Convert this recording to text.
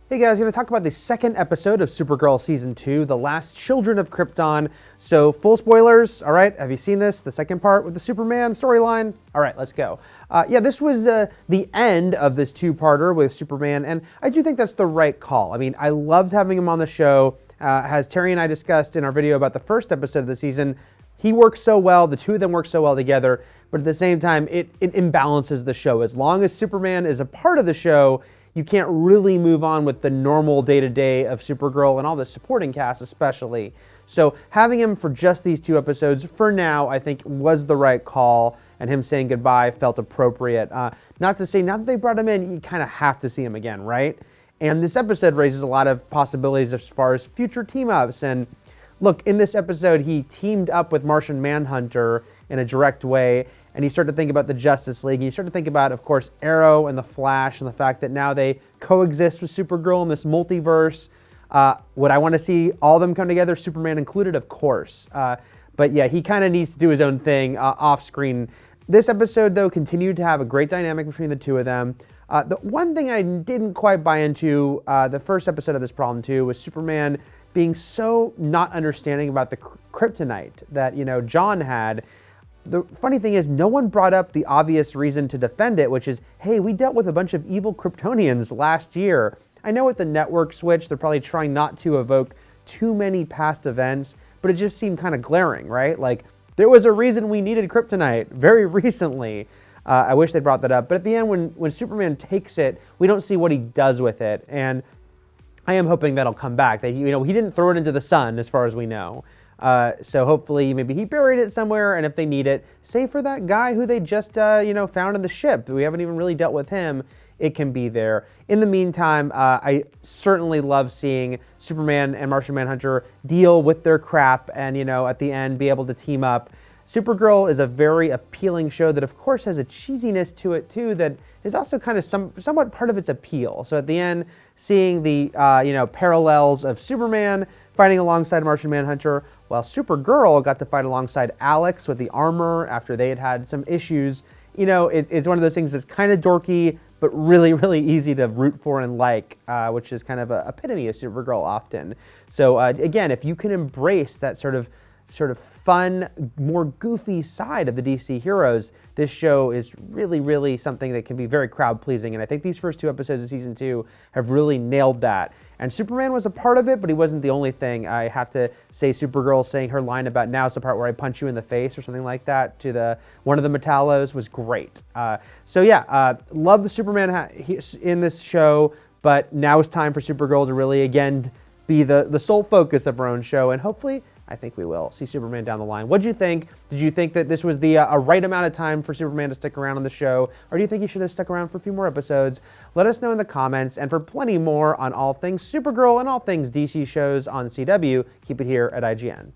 Hey guys, going to talk about the second episode of Supergirl Season 2, The Last Children of Krypton. So, full spoilers, all right? Have you seen this? The second part with the Superman storyline? All right, let's go. This was the end of this two-parter with Superman, and I do think that's the right call. I mean, I loved having him on the show. As Terry and I discussed in our video about the first episode of the season, he works so well, the two of them work so well together, but at the same time, it imbalances the show. As long as Superman is a part of the show, you can't really move on with the normal day-to-day of Supergirl and all the supporting cast especially. So having him for just these two episodes for now, I think was the right call, and him saying goodbye felt appropriate. Not to say, now that they brought him in, you kind of have to see him again, right? And this episode raises a lot of possibilities as far as future team-ups. And look, in this episode, he teamed up with Martian Manhunter in a direct way, and you start to think about the Justice League, and you start to think about, of course, Arrow and the Flash, and the fact that now they coexist with Supergirl in this multiverse. Would I want to see all of them come together, Superman included? Of course. But yeah, he kind of needs to do his own thing off screen. This episode, though, continued to have a great dynamic between the two of them. The one thing I didn't quite buy into the first episode of this problem, too, was Superman being so not understanding about the kryptonite that, John had. The funny thing is, no one brought up the obvious reason to defend it, which is, hey, we dealt with a bunch of evil Kryptonians last year. I know with the network switch, they're probably trying not to evoke too many past events, but it just seemed kind of glaring, right? Like, there was a reason we needed kryptonite very recently. I wish they brought that up. But at the end, when Superman takes it, we don't see what he does with it. And I am hoping that'll come back. That he didn't throw it into the sun, as far as we know. So hopefully maybe he buried it somewhere, and if they need it, save for that guy who they just, found in the ship. We haven't even really dealt with him. It can be there. In the meantime, I certainly love seeing Superman and Martian Manhunter deal with their crap and, at the end be able to team up. Supergirl is a very appealing show that, of course, has a cheesiness to it, too, that is also kind of somewhat part of its appeal. So at the end, seeing the, parallels of Superman fighting alongside Martian Manhunter, while Supergirl got to fight alongside Alex with the armor after they had some issues. It's one of those things that's kind of dorky, but really, really easy to root for and like, which is kind of an epitome of Supergirl often. So again, if you can embrace that sort of fun, more goofy side of the DC heroes, this show is really, really something that can be very crowd-pleasing. And I think these first two episodes of Season 2 have really nailed that. And Superman was a part of it, but he wasn't the only thing. I have to say Supergirl saying her line about "now's the part where I punch you in the face" or something like that to one of the Metallos was great. Love the Superman in this show, but now it's time for Supergirl to really, again, be the sole focus of her own show, and hopefully, I think we will see Superman down the line. What did you think? Did you think that this was the a right amount of time for Superman to stick around on the show? Or do you think he should have stuck around for a few more episodes? Let us know in the comments. And for plenty more on all things Supergirl and all things DC shows on CW, keep it here at IGN.